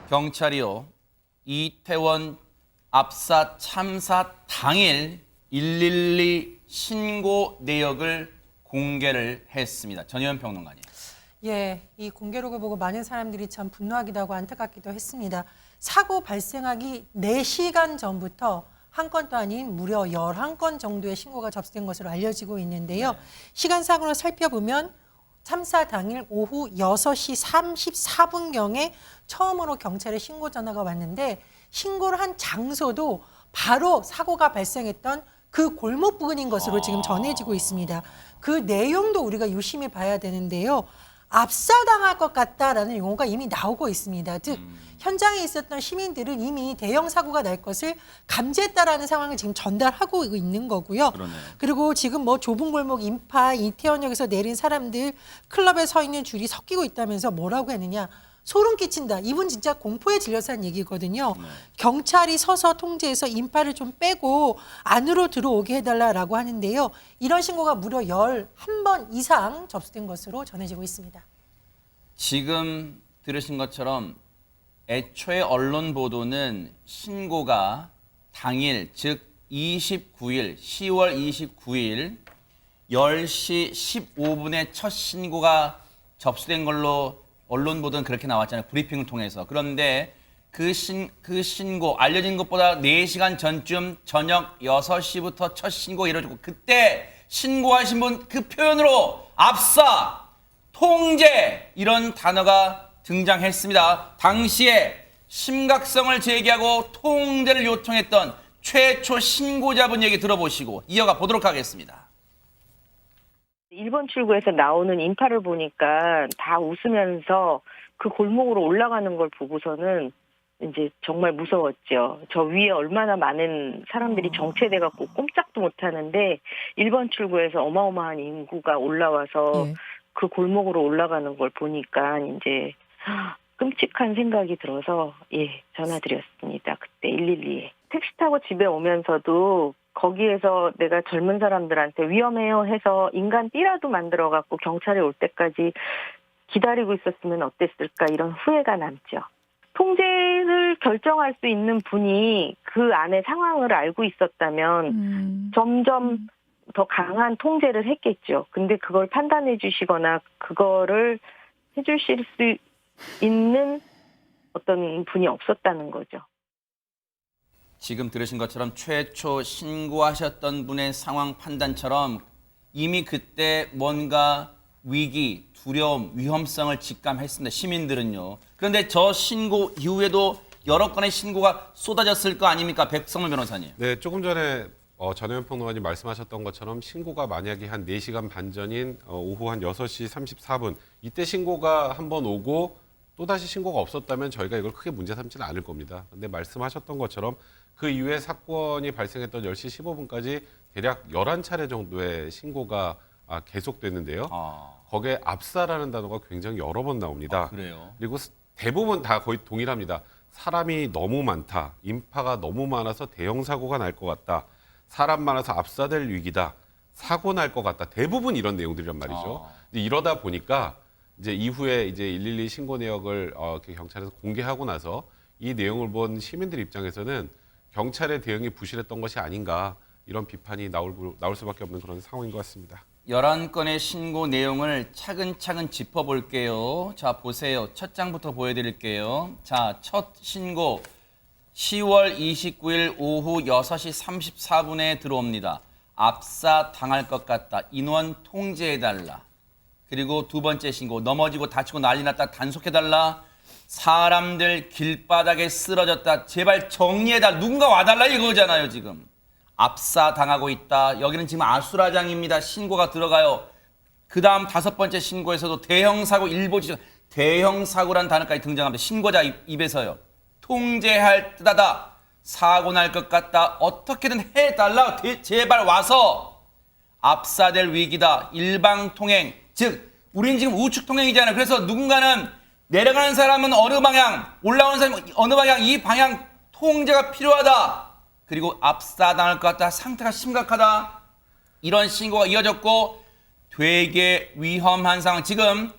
경찰이요. 이태원 압사 참사 당일 112 신고 내역을 공개를 했습니다. 전혜연 평론가님. 예, 이 공개록을 보고 많은 사람들이 참 분노하기도 하고 안타깝기도 했습니다. 사고 발생하기 4시간 전부터 한 건도 아닌 무려 11건 정도의 신고가 접수된 것으로 알려지고 있는데요. 시간상으로 살펴보면 참사 당일 오후 6시 34분경에 처음으로 경찰에 신고 전화가 왔는데 신고를 한 장소도 바로 사고가 발생했던 그 골목 부근인 것으로 지금 전해지고 있습니다. 그 내용도 우리가 유심히 봐야 되는데요. 압사당할 것 같다라는 용어가 이미 나오고 있습니다. 즉 현장에 있었던 시민들은 이미 대형 사고가 날 것을 감지했다라는 상황을 지금 전달하고 있는 거고요. 그러네. 그리고 지금 뭐 좁은 골목 인파 이태원역에서 내린 사람들 클럽에 서 있는 줄이 섞이고 있다면서 뭐라고 했느냐. 소름 끼친다. 이분 진짜 공포에 질려서 한 얘기거든요. 경찰이 서서 통제해서 인파를 좀 빼고 안으로 들어오게 해달라고 하는데요. 이런 신고가 무려 11번 이상 접수된 것으로 전해지고 있습니다. 지금 들으신 것처럼 애초에 언론 보도는 신고가 당일, 즉 29일, 10월 29일 10시 15분에 첫 신고가 접수된 걸로 언론 보도는 그렇게 나왔잖아요. 브리핑을 통해서. 그런데 그 신고 알려진 것보다 4시간 전쯤 저녁 6시부터 첫 신고가 이루어졌고 그때 신고하신 분 그 표현으로 압사, 통제 이런 단어가 등장했습니다. 당시에 심각성을 제기하고 통제를 요청했던 최초 신고자분 얘기 들어보시고 이어가 보도록 하겠습니다. 1번 출구에서 나오는 인파를 보니까 다 웃으면서 그 골목으로 올라가는 걸 보고서는 이제 정말 무서웠죠. 저 위에 얼마나 많은 사람들이 정체돼갖고 꼼짝도 못 하는데 1번 출구에서 어마어마한 인구가 올라와서 그 골목으로 올라가는 걸 보니까 이제 끔찍한 생각이 들어서 전화드렸습니다. 그때 112에. 택시 타고 집에 오면서도 거기에서 내가 젊은 사람들한테 위험해요 해서 인간 띠라도 만들어갖고 경찰이 올 때까지 기다리고 있었으면 어땠을까 이런 후회가 남죠. 통제를 결정할 수 있는 분이 그 안에 상황을 알고 있었다면 점점 더 강한 통제를 했겠죠. 근데 그걸 판단해 주시거나 그거를 해주실 수 있는 어떤 분이 없었다는 거죠. 지금 들으신 것처럼 최초 신고하셨던 분의 상황 판단처럼 이미 그때 뭔가 위기, 두려움, 위험성을 직감했습니다. 시민들은요. 그런데 저 신고 이후에도 여러 건의 신고가 쏟아졌을 거 아닙니까? 백성문 변호사님. 네, 조금 전에 전혜연 평론가님 말씀하셨던 것처럼 신고가 만약에 한 4시간 반 전인 오후 한 6시 34분 이때 신고가 한번 오고 또다시 신고가 없었다면 저희가 이걸 크게 문제 삼지는 않을 겁니다. 근데 말씀하셨던 것처럼 그 이후에 사건이 발생했던 10시 15분까지 대략 11차례 정도의 신고가 계속됐는데요. 거기에 압사라는 단어가 굉장히 여러 번 나옵니다. 그래요? 그리고 대부분 다 거의 동일합니다. 사람이 너무 많다. 인파가 너무 많아서 대형 사고가 날 것 같다. 사람 많아서 압사될 위기다. 사고 날 것 같다. 대부분 이런 내용들이란 말이죠. 이러다 보니까 이제 이후에 이제 112 신고 내역을 경찰에서 공개하고 나서 이 내용을 본 시민들 입장에서는 경찰의 대응이 부실했던 것이 아닌가 이런 비판이 나올 수밖에 없는 그런 상황인 것 같습니다. 11건의 신고 내용을 차근차근 짚어볼게요. 자, 보세요. 첫 장부터 보여드릴게요. 자, 첫 신고 10월 29일 오후 6시 34분에 들어옵니다. 압사 당할 것 같다. 인원 통제해달라. 그리고 두 번째 신고 넘어지고 다치고 난리 났다. 단속해달라. 사람들 길바닥에 쓰러졌다. 제발 정리해달라. 누군가 와달라 이거잖아요 지금. 압사 당하고 있다. 여기는 지금 아수라장입니다. 신고가 들어가요. 그 다음 5번째 신고에서도 대형사고 일보 지점. 대형사고란 단어까지 등장합니다. 신고자 입에서요. 통제할 듯하다. 사고 날 것 같다. 어떻게든 해달라. 제발 와서. 압사될 위기다. 일방통행. 즉 우린 지금 우측통행이잖아요. 그래서 누군가는 내려가는 사람은 어느 방향, 올라오는 사람은 어느 방향, 이 방향 통제가 필요하다. 그리고 압사당할 것 같다. 상태가 심각하다. 이런 신고가 이어졌고 되게 위험한 상황. 지금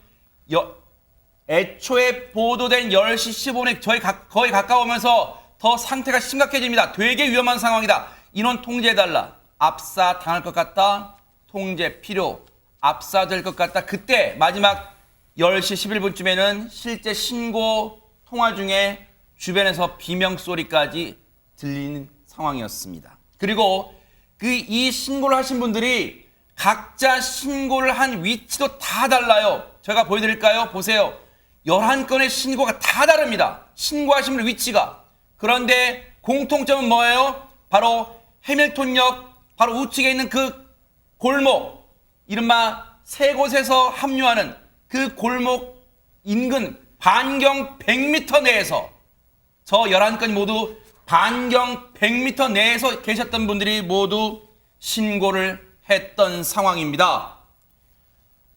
애초에 보도된 10시 15분에 거의 가까우면서 더 상태가 심각해집니다. 되게 위험한 상황이다. 인원 통제해달라. 압사 당할 것 같다. 통제 필요. 압사될 것 같다. 그때 마지막 10시 11분쯤에는 실제 신고 통화 중에 주변에서 비명소리까지 들리는 상황이었습니다. 그리고 이 신고를 하신 분들이 각자 신고를 한 위치도 다 달라요. 제가 보여드릴까요? 보세요. 11건의 신고가 다 다릅니다. 신고하신 분 위치가. 그런데 공통점은 뭐예요? 바로 해밀턴역 바로 우측에 있는 그 골목, 이른바 세 곳에서 합류하는 그 골목 인근 반경 100m 내에서 저 11건이 모두 반경 100m 내에서 계셨던 분들이 모두 신고를 했던 상황입니다.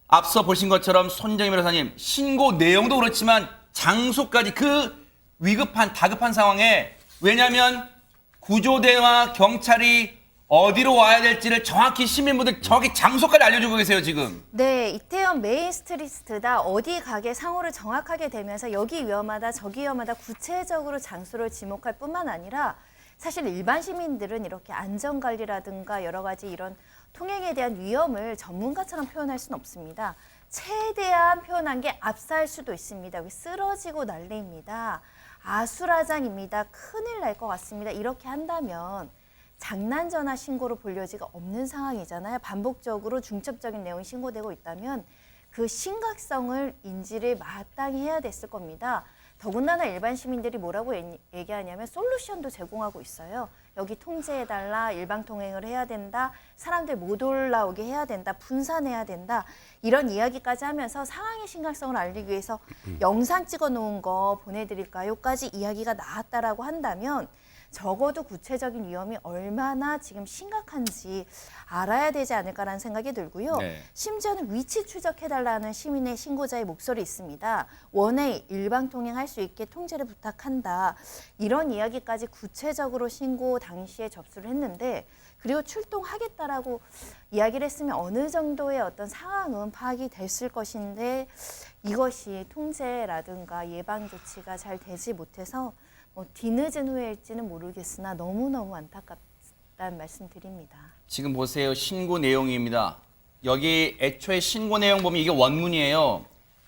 앞서 보신 것처럼 손정희 변호사님, 신고 내용도 그렇지만 장소까지 그 위급한 다급한 상황에, 왜냐하면 구조대와 경찰이 어디로 와야 될지를 정확히 시민분들 정확히 장소까지 알려주고 계세요 지금. 네, 이태원 메인 스트리트다 어디 가게 상호를 정확하게 대면서 여기 위험하다 저기 위험하다 구체적으로 장소를 지목할 뿐만 아니라 사실 일반 시민들은 이렇게 안전관리라든가 여러 가지 이런 통행에 대한 위험을 전문가처럼 표현할 수는 없습니다. 최대한 표현한 게 압사할 수도 있습니다. 쓰러지고 난리입니다. 아수라장입니다. 큰일 날 것 같습니다. 이렇게 한다면 장난 전화 신고로 볼 여지가 없는 상황이잖아요. 반복적으로 중첩적인 내용이 신고되고 있다면 그 심각성을 인지를 마땅히 해야 됐을 겁니다. 더군다나 일반 시민들이 뭐라고 얘기하냐면 솔루션도 제공하고 있어요. 여기 통제해달라, 일방통행을 해야 된다, 사람들 못 올라오게 해야 된다, 분산해야 된다, 이런 이야기까지 하면서 상황의 심각성을 알리기 위해서 영상 찍어놓은 거 보내드릴까요?까지 이야기가 나왔다라고 한다면 적어도 구체적인 위험이 얼마나 지금 심각한지 알아야 되지 않을까라는 생각이 들고요. 네. 심지어는 위치 추적해달라는 시민의 신고자의 목소리 있습니다. 원해 일방통행할 수 있게 통제를 부탁한다. 이런 이야기까지 구체적으로 신고 당시에 접수를 했는데, 그리고 출동하겠다라고 이야기를 했으면 어느 정도의 어떤 상황은 파악이 됐을 것인데 이것이 통제라든가 예방 조치가 잘 되지 못해서 뒤늦은 후회일지는 모르겠으나 너무너무 안타깝다는 말씀 드립니다. 지금 보세요. 신고 내용입니다. 여기 애초에 신고 내용 보면 이게 원문이에요.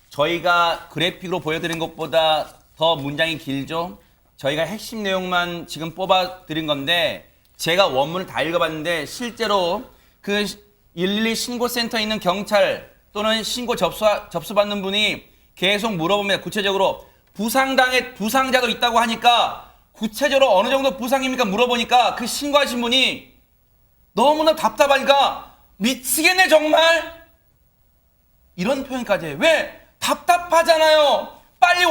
저희가 그래픽으로 보여드린 것보다 더 문장이 길죠? 저희가 핵심 내용만 지금 뽑아드린 건데 제가 원문을 다 읽어봤는데 실제로 그 112 신고센터에 있는 경찰 또는 신고 접수받는 분이 계속 물어봅니다. 구체적으로 부상자도 있다고 하니까 구체적으로 어느 정도 부상입니까? 물어보니까 그 신고하신 분이 너무나 답답하니까 미치겠네 정말 이런 표현까지 해요. 왜? 답답하잖아요. 빨리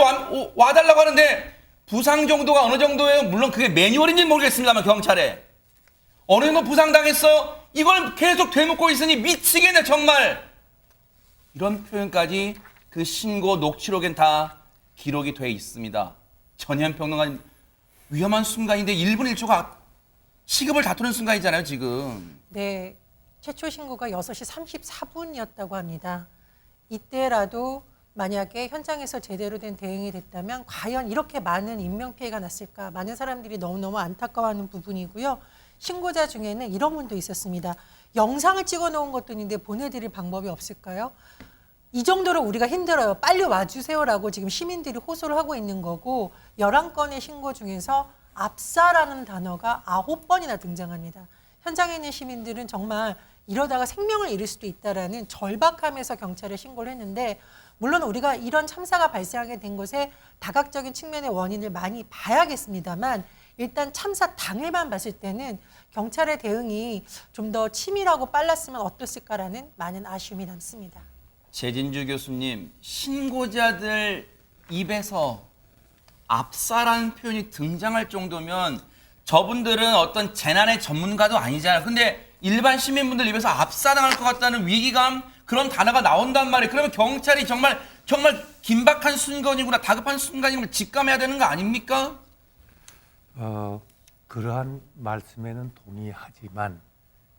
와달라고 하는데 부상 정도가 어느 정도예요? 물론 그게 매뉴얼인지는 모르겠습니다만 경찰에 어느 정도 부상당했어? 이걸 계속 되묻고 있으니 미치겠네 정말 이런 표현까지 그 신고 녹취록엔 다 기록이 돼 있습니다. 전현평론가 위험한 순간인데 1분 1초가 시급을 다투는 순간이잖아요 지금. 네, 최초 신고가 6시 34분이었다고 합니다. 이때라도 만약에 현장에서 제대로 된 대응이 됐다면 과연 이렇게 많은 인명피해가 났을까? 많은 사람들이 너무너무 안타까워하는 부분이고요. 신고자 중에는 이런 분도 있었습니다. 영상을 찍어 놓은 것도 있는데 보내드릴 방법이 없을까요? 이 정도로 우리가 힘들어요. 빨리 와주세요라고 지금 시민들이 호소를 하고 있는 거고 11건의 신고 중에서 압사라는 단어가 9번이나 등장합니다. 현장에 있는 시민들은 정말 이러다가 생명을 잃을 수도 있다라는 절박함에서 경찰에 신고를 했는데 물론 우리가 이런 참사가 발생하게 된 것에 다각적인 측면의 원인을 많이 봐야겠습니다만 일단 참사 당일만 봤을 때는 경찰의 대응이 좀 더 치밀하고 빨랐으면 어땠을까라는 많은 아쉬움이 남습니다. 재진주 교수님, 신고자들 입에서 압사라는 표현이 등장할 정도면 저분들은 어떤 재난의 전문가도 아니잖아요. 근데 일반 시민분들 입에서 압사당할 것 같다는 위기감 그런 단어가 나온단 말이에요. 그러면 경찰이 정말 긴박한 순간이구나 다급한 순간이구나 직감해야 되는 거 아닙니까? 그러한 말씀에는 동의하지만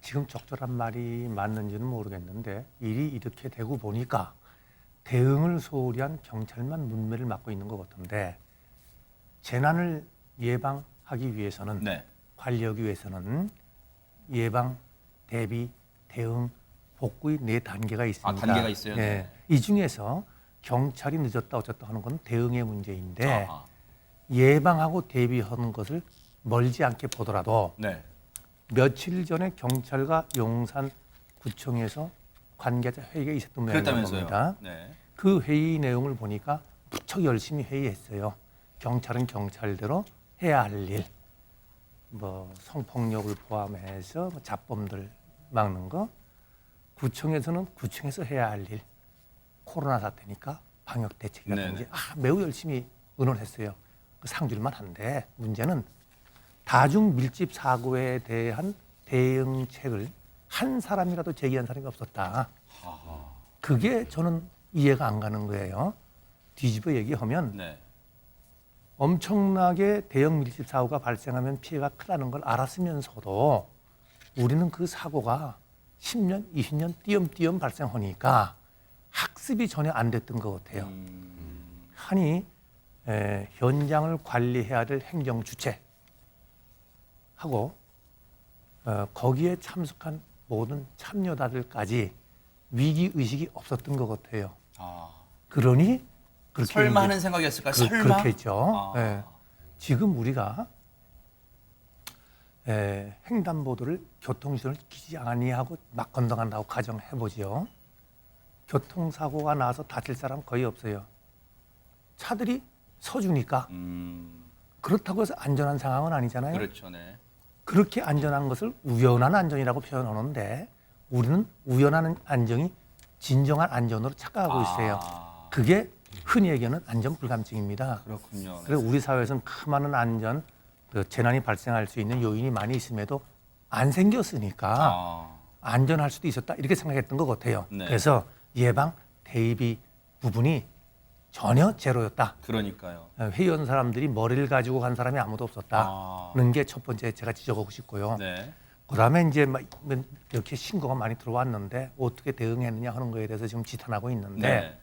지금 적절한 말이 맞는지는 모르겠는데 일이 이렇게 되고 보니까 대응을 소홀히 한 경찰만 문매를 맡고 있는 것 같은데 재난을 예방하기 위해서는 네. 관리하기 위해서는 예방, 대비, 대응, 복구의 4단계가 있습니다. 단계가 있어요? 네. 이 중에서 경찰이 늦었다 어쩌다 하는 건 대응의 문제인데 아하. 예방하고 대비하는 것을 멀지 않게 보더라도 네. 며칠 전에 경찰과 용산구청에서 관계자 회의가 있었던 모양입니다. 그랬다면서요. 네. 그 회의 내용을 보니까 무척 열심히 회의했어요. 경찰은 경찰대로 해야 할 일, 뭐 성폭력을 포함해서 뭐 자범들 막는 거, 구청에서는 구청에서 해야 할 일, 코로나 사태니까 방역 대책이라든지 네네. 매우 열심히 의논했어요. 그 상줄만 한데 문제는 다중 밀집 사고에 대한 대응책을 한 사람이라도 제기한 사람이 없었다. 그게 저는 이해가 안 가는 거예요. 뒤집어 얘기하면 네. 엄청나게 대형 밀집 사고가 발생하면 피해가 크다는 걸 알았으면서도 우리는 그 사고가 10년, 20년 띄엄띄엄 발생하니까 학습이 전혀 안 됐던 것 같아요. 아니 현장을 관리해야 될 행정 주체하고 거기에 참석한 모든 참여자들까지 위기 의식이 없었던 것 같아요. 아. 그러니 그렇게 설마 이제 하는 생각이었을까요? 설마? 그렇겠죠. 아. 예. 지금 우리가 횡단보도를 교통시설을 끼지 아니하고 막 건너간다고 가정해 보지요. 교통사고가 나서 다칠 사람 거의 없어요. 차들이 서주니까 그렇다고 해서 안전한 상황은 아니잖아요. 그렇죠. 네. 그렇게 안전한 것을 우연한 안전이라고 표현하는데 우리는 우연한 안전이 진정한 안전으로 착각하고 있어요. 그게 흔히 얘기하는 안전불감증입니다. 그렇군요. 그래서 우리 사회에서는 많은 안전, 그 재난이 발생할 수 있는 요인이 많이 있음에도 안 생겼으니까 아. 안전할 수도 있었다 이렇게 생각했던 것 같아요. 네. 그래서 예방, 대비 부분이 전혀 제로였다. 그러니까요. 회의원 사람들이 머리를 가지고 간 사람이 아무도 없었다는 게 첫 번째 제가 지적하고 싶고요. 네. 그다음에 이제 막 이렇게 신고가 많이 들어왔는데 어떻게 대응했느냐 하는 거에 대해서 지금 지탄하고 있는데 네.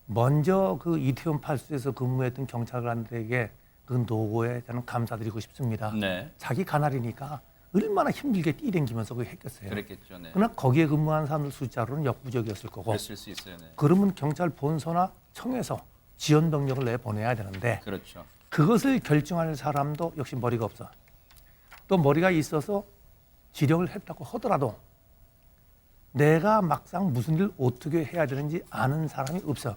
먼저 그 이태원 팔수에서 근무했던 경찰관들에게 그 노고에 저는 감사드리고 싶습니다. 네. 자기 가날이니까 얼마나 힘들게 뛰댕기면서 그걸 했겠어요. 그랬겠죠. 네. 그러나 거기에 근무한 사람들 숫자로는 역부족이었을 거고 그랬을 수 있어요. 네. 그러면 경찰 본서나 청에서 지원 병력을 내보내야 되는데 그렇죠. 그것을 결정할 사람도 역시 머리가 없어. 또 머리가 있어서 지령을 했다고 하더라도 내가 막상 무슨 일 어떻게 해야 되는지 아는 사람이 없어.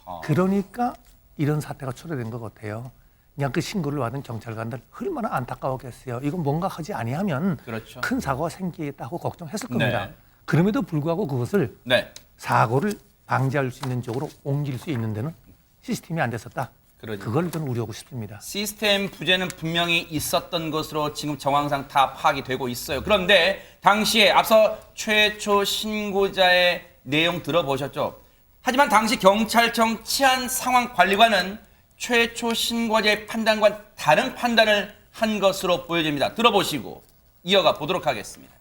아. 그러니까 이런 사태가 초래된 것 같아요. 그냥 그 신고를 받은 경찰관들 얼마나 안타까웠겠어요. 이건 뭔가 하지 아니하면 그렇죠. 큰 사고가 생기겠다고 걱정했을 겁니다. 네. 그럼에도 불구하고 그것을 네. 사고를 방지할 수 있는 쪽으로 옮길 수 있는 데는 시스템이 안 됐었다. 그러니까. 그걸 저는 우려하고 싶습니다. 시스템 부재는 분명히 있었던 것으로 지금 정황상 다 파악이 되고 있어요. 그런데 당시에 앞서 최초 신고자의 내용 들어보셨죠? 하지만 당시 경찰청 치안상황관리관은 최초 신고자의 판단과 다른 판단을 한 것으로 보여집니다. 들어보시고 이어가 보도록 하겠습니다.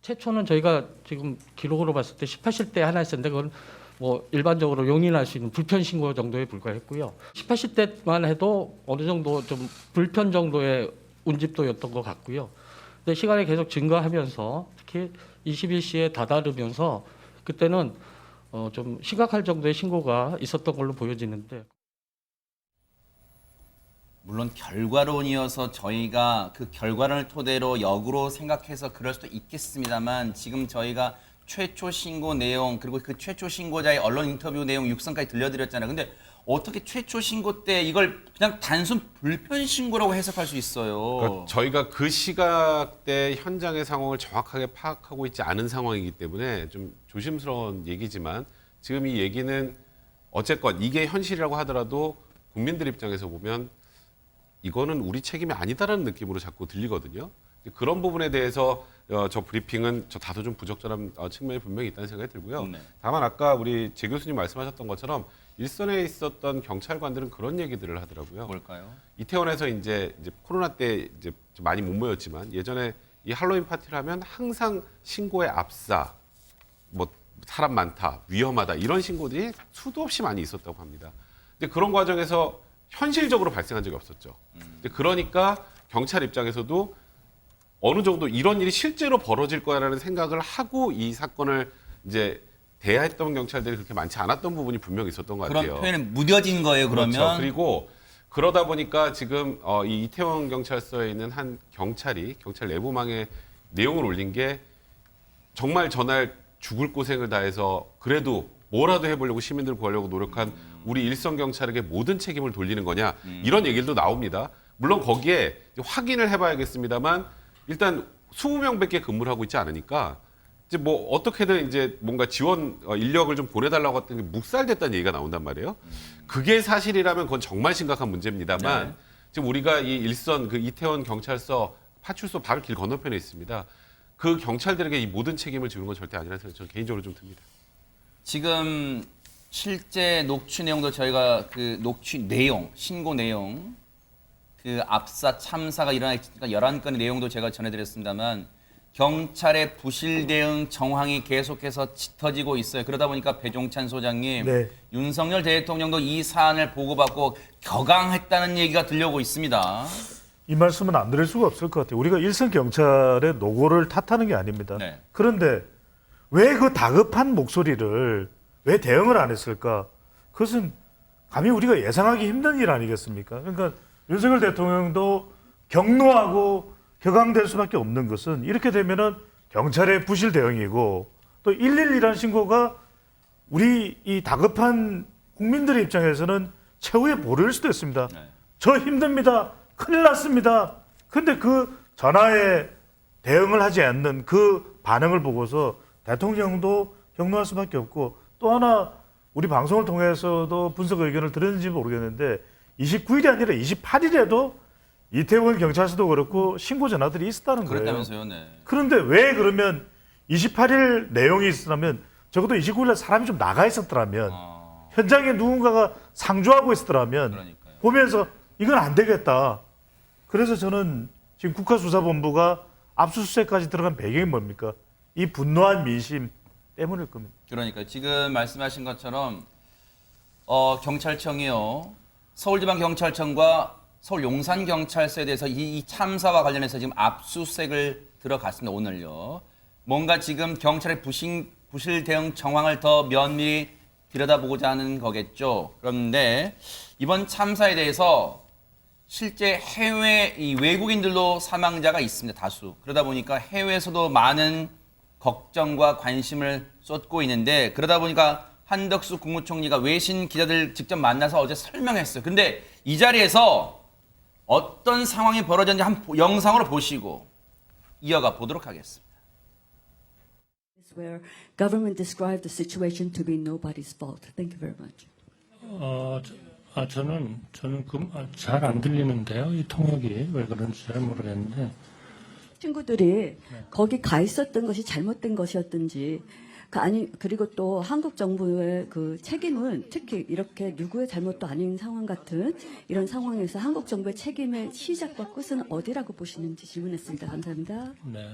최초는 저희가 지금 기록으로 봤을 때 18실 때 하나 있었는데 그건 뭐 일반적으로 용인할 수 있는 불편 신고 정도에 불과했고요. 18실 때만 해도 어느 정도 좀 불편 정도의 운집도였던 것 같고요. 근데 시간이 계속 증가하면서 특히 21시에 다다르면서 그때는 좀 심각할 정도의 신고가 있었던 걸로 보여지는데. 물론 결과론이어서 저희가 그 결과론을 토대로 역으로 생각해서 그럴 수도 있겠습니다만 지금 저희가 최초 신고 내용 그리고 그 최초 신고자의 언론 인터뷰 내용 육성까지 들려드렸잖아요. 근데 어떻게 최초 신고 때 이걸 그냥 단순 불편 신고라고 해석할 수 있어요? 그러니까 저희가 그 시각대 현장의 상황을 정확하게 파악하고 있지 않은 상황이기 때문에 좀 조심스러운 얘기지만 지금 이 얘기는 어쨌건 이게 현실이라고 하더라도 국민들 입장에서 보면 이거는 우리 책임이 아니다라는 느낌으로 자꾸 들리거든요. 그런 부분에 대해서 저 브리핑은 저 다소 좀 부적절한 측면이 분명히 있다는 생각이 들고요. 네. 다만 아까 우리 제 교수님 말씀하셨던 것처럼 일선에 있었던 경찰관들은 그런 얘기들을 하더라고요. 뭘까요? 이태원에서 이제 코로나 때 이제 좀 많이 못 모였지만 예전에 이 할로윈 파티를 하면 항상 신고의 압사, 뭐 사람 많다, 위험하다 이런 신고들이 수도 없이 많이 있었다고 합니다. 근데 그런 과정에서 현실적으로 발생한 적이 없었죠. 근데 그러니까 경찰 입장에서도 어느 정도 이런 일이 실제로 벌어질 거야라는 생각을 하고 이 사건을 이제 대하했던 경찰들이 그렇게 많지 않았던 부분이 분명히 있었던 것 같아요. 그런 표현은 무뎌진 거예요, 그러면. 그렇죠. 그리고 그러다 보니까 지금 이 이태원 경찰서에 있는 한 경찰이 경찰 내부망에 내용을 올린 게 정말 전날 죽을 고생을 다해서 그래도 뭐라도 해보려고 시민들 구하려고 노력한 우리 일선 경찰에게 모든 책임을 돌리는 거냐 이런 얘기도 나옵니다. 물론 거기에 확인을 해봐야겠습니다만 일단 20명밖에 근무를 하고 있지 않으니까 이제 뭐 어떻게든 이제 뭔가 지원 인력을 좀 보내달라고 했던 게 묵살됐다는 얘기가 나온단 말이에요. 그게 사실이라면 그건 정말 심각한 문제입니다만 네. 지금 우리가 이 일선 그 이태원 경찰서 파출소 바로 길 건너편에 있습니다. 그 경찰들에게 이 모든 책임을 지는 건 절대 아니라는 생각이 저는 개인적으로 좀 듭니다. 지금 실제 녹취 내용도 저희가 그 녹취 내용, 신고 내용, 그 압사 참사가 일어나니까 11건의 내용도 제가 전해드렸습니다만 경찰의 부실 대응 정황이 계속해서 짙어지고 있어요. 그러다 보니까 배종찬 소장님, 네. 윤석열 대통령도 이 사안을 보고받고 격앙했다는 얘기가 들려오고 있습니다. 이 말씀은 안 드릴 수가 없을 것 같아요. 우리가 일선 경찰의 노고를 탓하는 게 아닙니다. 네. 그런데 왜 그 다급한 목소리를 왜 대응을 안 했을까? 그것은 감히 우리가 예상하기 힘든 일 아니겠습니까? 그러니까 윤석열 대통령도 격노하고 격앙될 수밖에 없는 것은 이렇게 되면은 경찰의 부실 대응이고 또 112라는 신고가 우리 이 다급한 국민들의 입장에서는 최후의 보루일 수도 있습니다. 네. 저 힘듭니다. 큰일 났습니다. 근데 그 전화에 대응을 하지 않는 그 반응을 보고서 대통령도 격노할 수밖에 없고 또 하나 우리 방송을 통해서도 분석 의견을 들었는지 모르겠는데 29일이 아니라 28일에도 이태원 경찰서도 그렇고 신고 전화들이 있었다는 거예요. 그랬다면서요, 네. 그런데 왜 그러면 28일 내용이 있었다면 적어도 29일에 사람이 좀 나가 있었더라면 현장에 누군가가 상주하고 있었더라면 그러니까요. 보면서 이건 안 되겠다. 그래서 저는 지금 국가수사본부가 압수수색까지 들어간 배경이 뭡니까? 이 분노한 민심 때문일 겁니다. 그러니까 지금 말씀하신 것처럼 경찰청이요, 서울지방경찰청과 서울 용산경찰서에 대해서 이 참사와 관련해서 지금 압수수색을 들어갔습니다. 오늘요. 뭔가 지금 경찰의 부실 대응 정황을 더 면밀히 들여다보고자 하는 거겠죠. 그런데 이번 참사에 대해서 실제 해외 이 외국인들도 사망자가 있습니다. 다수. 그러다 보니까 해외에서도 많은 걱정과 관심을 쏟고 있는데 그러다 보니까 한덕수 국무총리가 외신 기자들 직접 만나서 어제 설명했어요. 근데 이 자리에서 어떤 상황이 벌어졌는지 한 영상으로 보시고 이어가 보도록 하겠습니다. Where government described the situation to be nobody's fault. Thank you very much. 저는 잘 안 들리는데요. 이 통역이 왜 그런지 잘 모르겠는데. 친구들이 거기 가 있었던 것이 잘못된 것이었든지 그리고 또 한국 정부의 그 책임은 특히 이렇게 누구의 잘못도 아닌 상황 같은 이런 상황에서 한국 정부의 책임의 시작과 끝은 어디라고 보시는지 질문했습니다. 감사합니다. 네.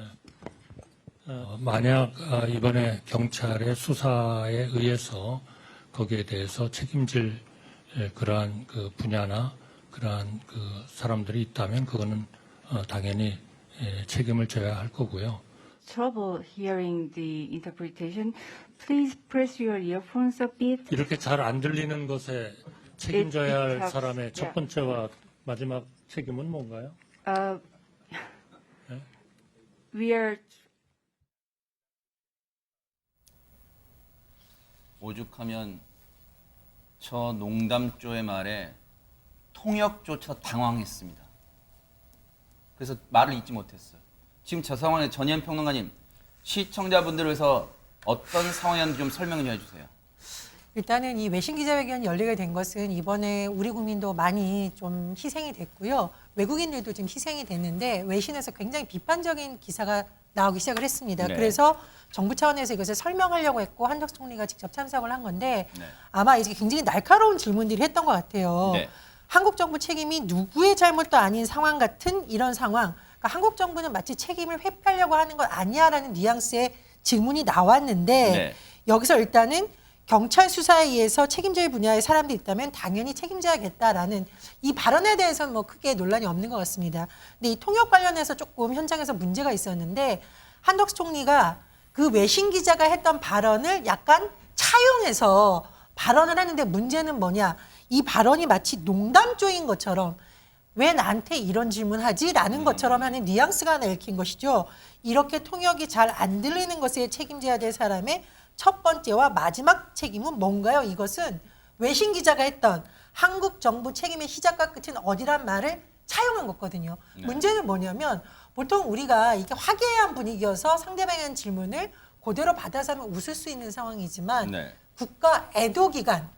만약 이번에 경찰의 수사에 의해서 거기에 대해서 책임질 그러한 그 분야나 그러한 그 사람들이 있다면 그거는 당연히 책임을 져야 할 거고요. Trouble hearing the interpretation. Please press your earphones a bit. 이렇게 잘 안 들리는 것에 책임져야 할 helps, 사람의 첫 yeah. 번째와 마지막 책임은 뭔가요? We are 오죽하면 저 농담조의 말에 통역조차 당황했습니다. 그래서 말을 잇지 못했어요. 지금 저 상황에 전현 평론가님, 시청자분들을 위해서 어떤 상황이었는지 좀 설명 좀 해주세요. 일단은 이 외신 기자회견이 열리게 된 것은 이번에 우리 국민도 많이 좀 희생이 됐고요. 외국인들도 좀 희생이 됐는데 외신에서 굉장히 비판적인 기사가 나오기 시작을 했습니다. 네. 그래서 정부 차원에서 이것을 설명하려고 했고 한덕수 총리가 직접 참석을 한 건데 네. 아마 이제 굉장히 날카로운 질문들이 했던 것 같아요. 네. 한국 정부 책임이 누구의 잘못도 아닌 상황 같은 이런 상황. 그러니까 한국 정부는 마치 책임을 회피하려고 하는 것 아니야라는 뉘앙스의 질문이 나왔는데 네. 여기서 일단은 경찰 수사에 의해서 책임질 분야의 사람들이 있다면 당연히 책임져야겠다라는 이 발언에 대해서는 뭐 크게 논란이 없는 것 같습니다. 근데 이 통역 관련해서 조금 현장에서 문제가 있었는데 한덕수 총리가 그 외신 기자가 했던 발언을 약간 차용해서 발언을 하는데 문제는 뭐냐? 이 발언이 마치 농담조인 것처럼 왜 나한테 이런 질문하지? 라는 것처럼 하는 뉘앙스가 하나 읽힌 것이죠. 이렇게 통역이 잘 안 들리는 것에 책임져야 될 사람의 첫 번째와 마지막 책임은 뭔가요? 이것은 외신 기자가 했던 한국 정부 책임의 시작과 끝은 어디란 말을 차용한 거거든요. 네. 문제는 뭐냐면 보통 우리가 이게 화기애애한 분위기여서 상대방의 한 질문을 그대로 받아서 하면 웃을 수 있는 상황이지만 네. 국가 애도 기간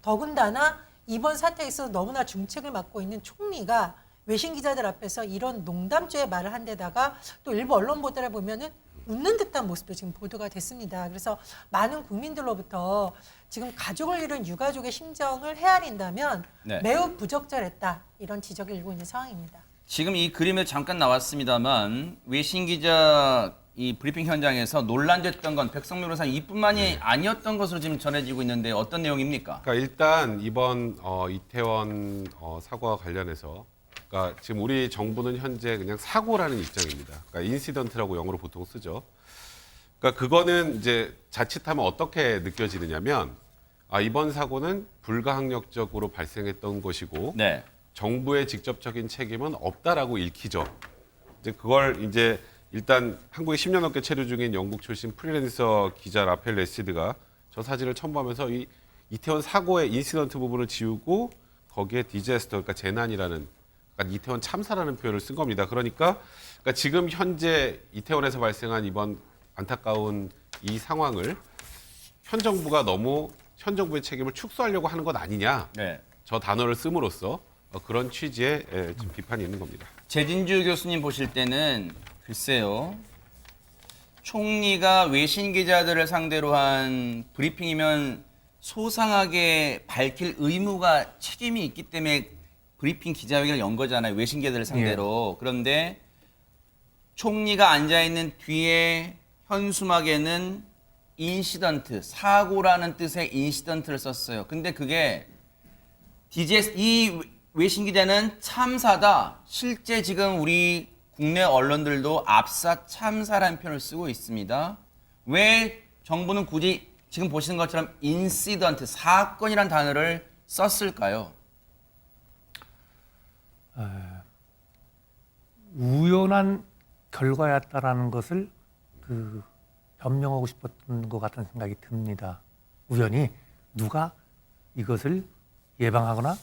더군다나 이번 사태에 있어서 너무나 중책을 맡고 있는 총리가 외신 기자들 앞에서 이런 농담조의 말을 한 데다가 또 일부 언론 보도를 보면은 웃는 듯한 모습도 지금 보도가 됐습니다. 그래서 많은 국민들로부터 지금 가족을 잃은 유가족의 심정을 헤아린다면 네. 매우 부적절했다 이런 지적이 일고 있는 상황입니다. 지금 이 그림에 잠깐 나왔습니다만 외신 기자 이 브리핑 현장에서 논란됐던 건 백성민 변호사 이뿐만이 아니었던 것으로 지금 전해지고 있는데 어떤 내용입니까? 그러니까 일단 이번 이태원 사고와 관련해서 그러니까 지금 우리 정부는 현재 그냥 사고라는 입장입니다. 그러니까 인시던트라고 영어로 보통 쓰죠. 그러니까 그거는 이제 자칫하면 어떻게 느껴지느냐면 이번 사고는 불가항력적으로 발생했던 것이고 네. 정부의 직접적인 책임은 없다라고 읽히죠. 이제 그걸 이제 일단 한국에 10년 넘게 체류 중인 영국 출신 프리랜서 기자 라펠 레시드가 저 사진을 첨부하면서 이 이태원 사고의 인시던트 부분을 지우고 거기에 디제스터, 그러니까 재난이라는 그러니까 이태원 참사라는 표현을 쓴 겁니다. 그러니까 지금 현재 이태원에서 발생한 이번 안타까운 이 상황을 현 정부가 너무 현 정부의 책임을 축소하려고 하는 것 아니냐. 네. 저 단어를 씀으로써 그런 취지의 지금 비판이 있는 겁니다. 재진주 교수님 보실 때는 글쎄요. 총리가 외신 기자들을 상대로 한 브리핑이면 소상하게 밝힐 의무가 책임이 있기 때문에 브리핑 기자회견을 연 거잖아요. 외신 기자들을 상대로. 예. 그런데 총리가 앉아있는 뒤에 현수막에는 인시던트, 사고라는 뜻의 인시던트를 썼어요. 근데 그게 이 외신 기자는 참사다. 실제 지금 우리 국내 언론들도 압사 참사라는 표현을 쓰고 있습니다. 왜 정부는 굳이 지금 보시는 것처럼 인시던트, 사건이라는 단어를 썼을까요? 우연한 결과였다라는 것을 변명하고 싶었던 것 같은 생각이 듭니다. 우연히 누가 이것을 예방하거나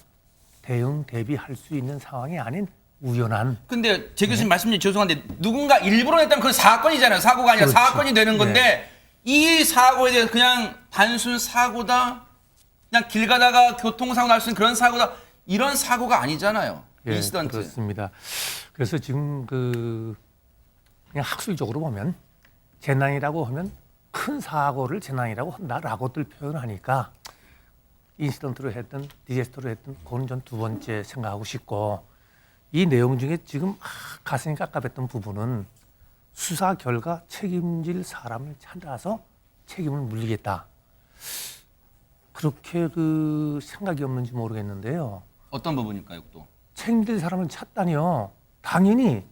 대응 대비할 수 있는 상황이 아닌 우연한. 근데 제 교수님 말씀 죄송한데 누군가 일부러 했다면 그건 사건이잖아요. 사고가 아니라 그렇죠. 사건이 되는 건데 네. 이 사고에 대해서 그냥 단순 사고다, 그냥 길 가다가 교통사고 날 수 있는 그런 사고다, 이런 사고가 아니잖아요. 예, 인시던트. 그렇습니다. 그래서 지금 그냥 학술적으로 보면 재난이라고 하면 큰 사고를 재난이라고 한다라고들 표현하니까 인시던트로 했든 디제스터로 했든 그건 전 두 번째 생각하고 싶고, 이 내용 중에 지금 가슴이 깝깝했던 부분은 수사 결과 책임질 사람을 찾아서 책임을 물리겠다. 그렇게 생각이 없는지 모르겠는데요. 어떤 부분일까요, 또? 책임질 사람을 찾다니요. 당연히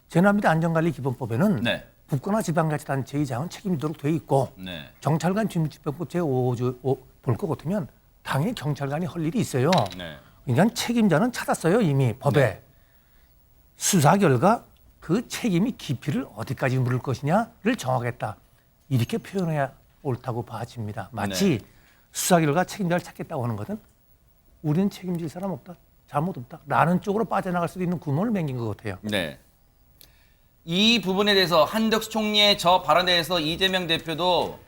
재난및 안전관리 기본법에는 네. 국가나 지방자치단체의장은 책임지도록 돼 있고, 네. 경찰관 직무집행법 제5조 볼 것 같으면 당연히 경찰관이 할 일이 있어요. 네. 그러니까 책임자는 찾았어요, 이미 법에. 네. 수사 결과 그 책임이 깊이를 어디까지 물을 것이냐를 정하겠다. 이렇게 표현해야 옳다고 봐집니다. 마치 네. 수사 결과 책임자를 찾겠다고 하는 것은 우리는 책임질 사람 없다, 잘못 없다 라는 쪽으로 빠져나갈 수도 있는 구멍을 맹긴 것 같아요. 네. 이 부분에 대해서 한덕수 총리의 저 발언에 대해서 이재명 대표도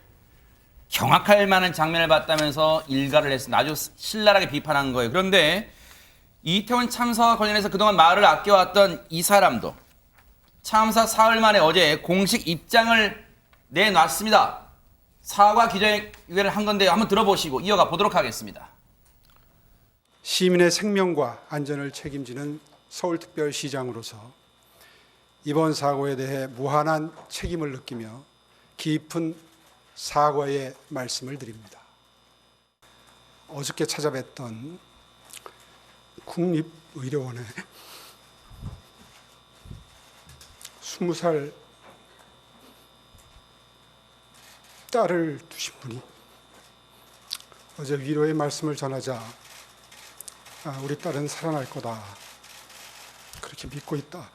경악할 만한 장면을 봤다면서 일가를 했습니다. 아주 신랄하게 비판한 거예요. 그런데 이태원 참사와 관련해서 그동안 말을 아껴왔던 이 사람도 참사 사흘 만에 어제 공식 입장을 내놨습니다. 사과 기자회견을 한 건데 한번 들어보시고 이어가 보도록 하겠습니다. 시민의 생명과 안전을 책임지는 서울특별시장으로서 이번 사고에 대해 무한한 책임을 느끼며 깊은 사과의 말씀을 드립니다. 어저께 찾아뵀던 국립의료원에 20살 딸을 두신 분이 어제 위로의 말씀을 전하자 우리 딸은 살아날 거다 그렇게 믿고 있다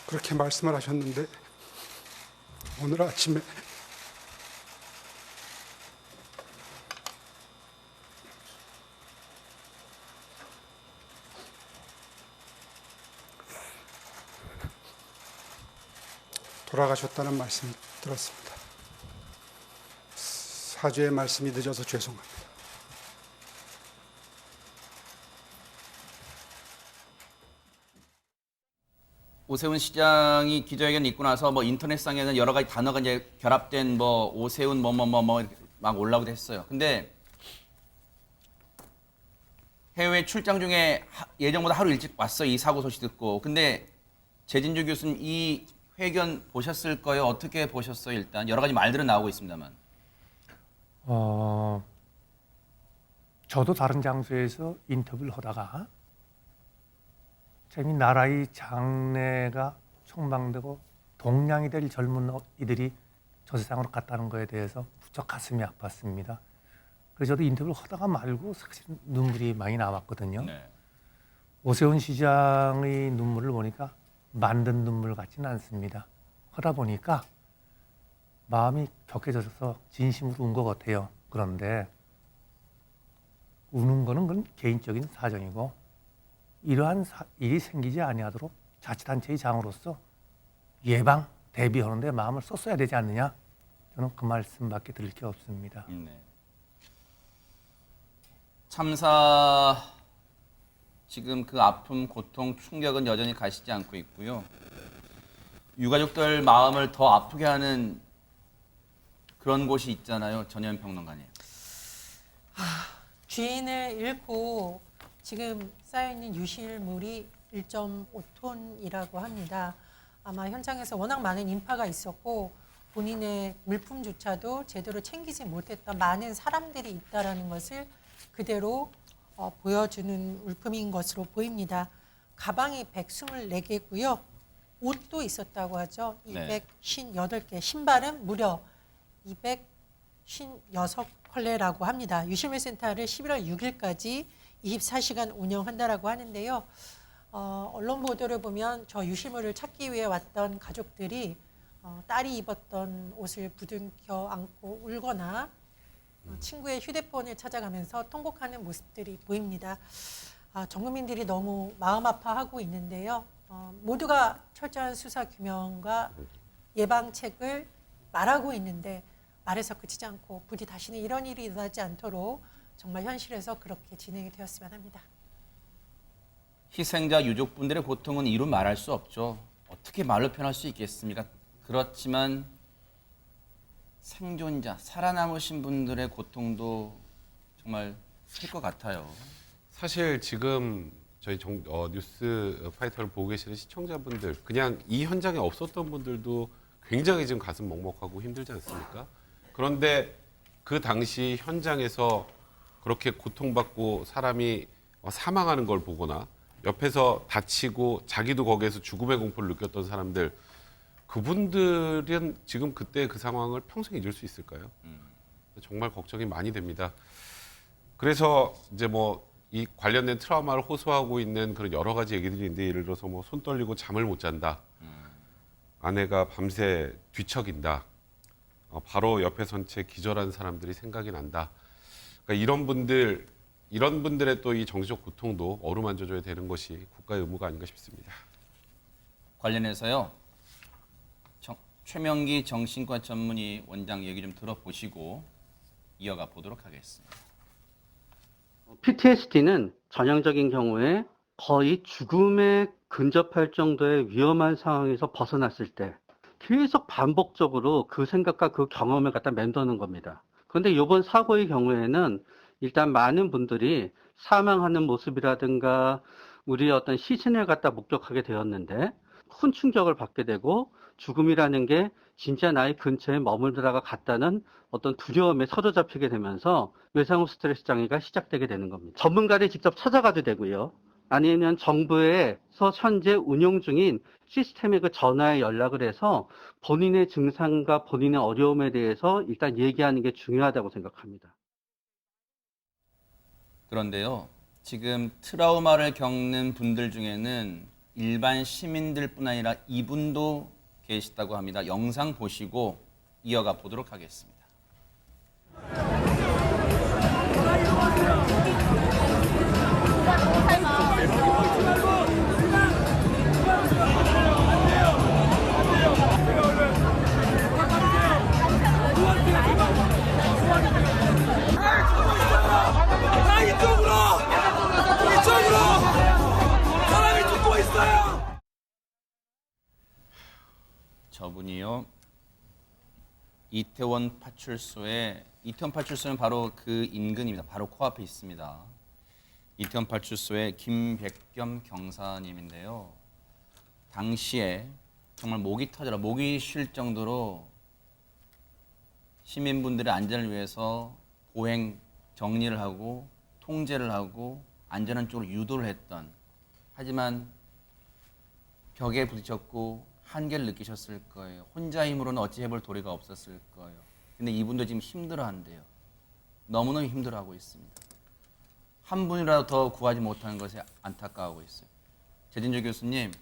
그렇게 말씀을 하셨는데 오늘 아침에 돌아가셨다는 말씀을 들었습니다. 사죄의 말씀이 늦어서 죄송합니다. 오세훈 시장이 기자회견 있고 나서 뭐 인터넷상에는 여러 가지 단어가 이제 결합된 뭐 오세훈 막 올라오기도 했어요. 근데 해외 출장 중에 예정보다 하루 일찍 왔어요. 이 사고 소식 듣고. 근데 재진주 교수님 이 회견 보셨을 거예요? 어떻게 보셨어요? 일단 여러 가지 말들은 나오고 있습니다만. 저도 다른 장소에서 인터뷰를 하다가 이 나라의 장래가 촉망되고 동량이 될 젊은 이들이 저 세상으로 갔다는 거에 대해서 무척 가슴이 아팠습니다. 그래서 저도 인터뷰를 하다가 말고 사실 눈물이 많이 나왔거든요. 네. 오세훈 시장의 눈물을 보니까 만든 눈물 같지는 않습니다. 하다 보니까 마음이 격해져서 진심으로 운 것 같아요. 그런데 우는 거는 그건 개인적인 사정이고 이러한 일이 생기지 아니하도록 자치단체의 장으로서 예방, 대비하는 데 마음을 썼어야 되지 않느냐. 저는 그 말씀밖에 드릴 게 없습니다. 네. 참사 지금 그 아픔, 고통, 충격은 여전히 가시지 않고 있고요. 유가족들 마음을 더 아프게 하는 그런 곳이 있잖아요. 전현 평론가님. 주인을 잃고 지금 쌓여있는 유실물이 1.5톤이라고 합니다. 아마 현장에서 워낙 많은 인파가 있었고 본인의 물품조차도 제대로 챙기지 못했던 많은 사람들이 있다는 것을 그대로 보여주는 물품인 것으로 보입니다. 가방이 124개고요. 옷도 있었다고 하죠. 258개, 신발은 무려 256컬레라고 합니다. 유실물센터를 11월 6일까지 24시간 운영한다라고 하는데요. 언론 보도를 보면 저 유실물을 찾기 위해 왔던 가족들이 딸이 입었던 옷을 부둥켜 안고 울거나 친구의 휴대폰을 찾아가면서 통곡하는 모습들이 보입니다. 전 국민들이 너무 마음 아파하고 있는데요. 모두가 철저한 수사 규명과 예방책을 말하고 있는데 말에서 그치지 않고 부디 다시는 이런 일이 일어나지 않도록 정말 현실에서 그렇게 진행이 되었으면 합니다. 희생자 유족분들의 고통은 이루 말할 수 없죠. 어떻게 말로 표현할 수 있겠습니까? 그렇지만 생존자, 살아남으신 분들의 고통도 정말 클 것 같아요. 사실 지금 저희 뉴스 파이터를 보고 계시는 시청자분들, 그냥 이 현장에 없었던 분들도 굉장히 지금 가슴 먹먹하고 힘들지 않습니까? 그런데 그 당시 현장에서 그렇게 고통받고 사람이 사망하는 걸 보거나 옆에서 다치고 자기도 거기에서 죽음의 공포를 느꼈던 사람들, 그분들은 지금 그때 그 상황을 평생 잊을 수 있을까요? 정말 걱정이 많이 됩니다. 그래서 이제 뭐 이 관련된 트라우마를 호소하고 있는 그런 여러 가지 얘기들이 있는데, 예를 들어서 뭐 손 떨리고 잠을 못 잔다, 아내가 밤새 뒤척인다, 바로 옆에 선 채 기절한 사람들이 생각이 난다. 그러니까 이런 분들의 또 이 정신적 고통도 어루만져줘야 되는 것이 국가의 의무가 아닌가 싶습니다. 관련해서요, 최명기 정신과 전문의 원장 얘기 좀 들어보시고 이어가 보도록 하겠습니다. PTSD는 전형적인 경우에 거의 죽음에 근접할 정도의 위험한 상황에서 벗어났을 때 계속 반복적으로 그 생각과 그 경험을 갖다 맴도는 겁니다. 그런데 이번 사고의 경우에는 일단 많은 분들이 사망하는 모습이라든가 우리의 어떤 시신을 갖다 목격하게 되었는데 큰 충격을 받게 되고 죽음이라는 게 진짜 나의 근처에 머물다가 갔다는 어떤 두려움에 사로잡히게 되면서 외상후 스트레스 장애가 시작되게 되는 겁니다. 전문가를 직접 찾아가도 되고요. 아니면 정부에서 현재 운영 중인 시스템에 그 전화에 연락을 해서 본인의 증상과 본인의 어려움에 대해서 일단 얘기하는 게 중요하다고 생각합니다. 그런데요, 지금 트라우마를 겪는 분들 중에는 일반 시민들뿐 아니라 이분도 계시다고 합니다. 영상 보시고 이어가 보도록 하겠습니다. 저분이요, 이태원 파출소는 바로 그 인근입니다. 바로 코앞에 있습니다. 이태원 파출소의 김백겸 경사님인데요. 당시에 정말 목이 쉴 정도로 시민분들의 안전을 위해서 보행 정리를 하고 통제를 하고 안전한 쪽으로 유도를 했던, 하지만 벽에 부딪혔고 한계를 느끼셨을 거예요. 혼자 힘으로는 어찌 해볼 도리가 없었을 거예요. 근데 이분도 지금 힘들어한대요. 너무너무 힘들어하고 있습니다. 한 분이라도 더 구하지 못하는 것에 안타까워하고 있어요. 재진조 교수님,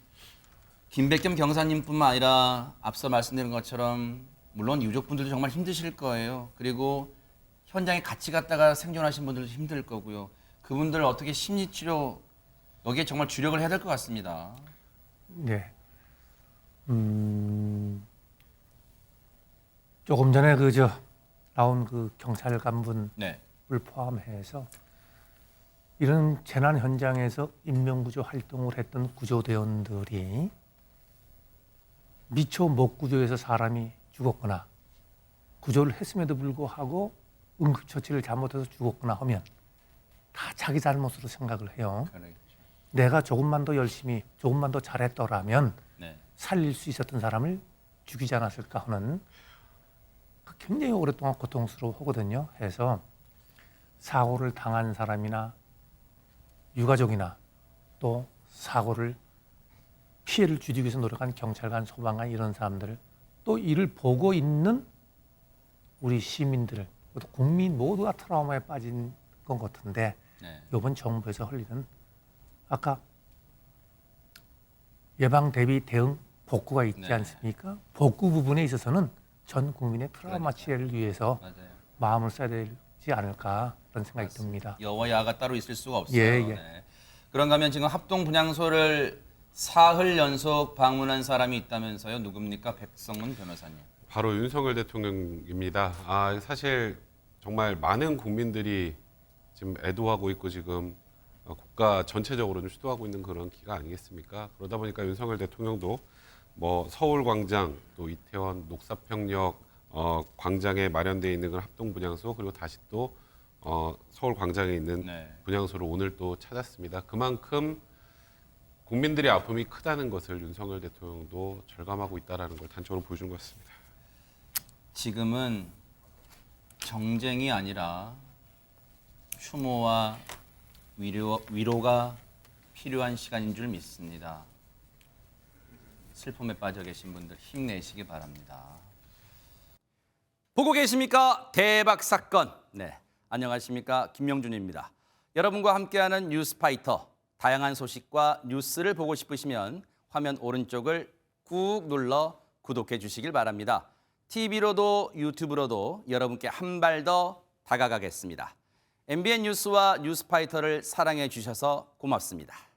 김백겸 경사님뿐만 아니라 앞서 말씀드린 것처럼 물론 유족분들도 정말 힘드실 거예요. 그리고 현장에 같이 갔다가 생존하신 분들도 힘들 거고요. 그분들 어떻게 심리치료, 여기에 정말 주력을 해야 될 것 같습니다. 네. 조금 전에 나온 그 경찰관분을 네. 포함해서 이런 재난 현장에서 인명구조 활동을 했던 구조대원들이 미처 못 구조해서 사람이 죽었거나 구조를 했음에도 불구하고 응급처치를 잘못해서 죽었거나 하면 다 자기 잘못으로 생각을 해요. 그렇죠. 내가 조금만 더 열심히, 조금만 더 잘했더라면 네. 살릴 수 있었던 사람을 죽이지 않았을까 하는 굉장히 오랫동안 고통스러워하거든요. 해서 사고를 당한 사람이나 유가족이나 또 사고를 피해를 줄이기 위해서 노력한 경찰관, 소방관 이런 사람들, 또 이를 보고 있는 우리 시민들, 또 국민 모두가 트라우마에 빠진 것 같은데 네. 이번 정부에서 할 일은 아까 예방, 대비, 대응, 복구가 있지 네. 않습니까? 복구 부분에 있어서는 전 국민의 트라우마 그러니까요. 치료를 위해서 맞아요. 마음을 써야 되지 않을까 그런 생각이 맞습니다. 듭니다. 여와 야가 따로 있을 수가 없어요. 예, 예. 네. 그런가 하면 지금 합동 분향소를 사흘 연속 방문한 사람이 있다면서요. 누굽니까? 백성문 변호사님. 바로 윤석열 대통령입니다. 사실 정말 많은 국민들이 지금 애도하고 있고 지금 국가 전체적으로 좀 시도하고 있는 그런 기가 아니겠습니까? 그러다 보니까 윤석열 대통령도 뭐 서울광장, 또 이태원 녹사평역 광장에 마련되어 있는 그런 합동 분향소, 그리고 다시 또 서울광장에 있는 네. 분향소를 오늘 또 찾았습니다. 그만큼 국민들의 아픔이 크다는 것을 윤석열 대통령도 절감하고 있다는 걸 단적으로 보여준 것 같습니다. 지금은 정쟁이 아니라 추모와 위로가 필요한 시간인 줄 믿습니다. 슬픔에 빠져 계신 분들 힘내시기 바랍니다. 보고 계십니까? 대박 사건. 네, 안녕하십니까? 김명준입니다. 여러분과 함께하는 뉴스파이터. 다양한 소식과 뉴스를 보고 싶으시면 화면 오른쪽을 꾹 눌러 구독해 주시길 바랍니다. TV로도 유튜브로도 여러분께 한 발 더 다가가겠습니다. MBN 뉴스와 뉴스파이터를 사랑해 주셔서 고맙습니다.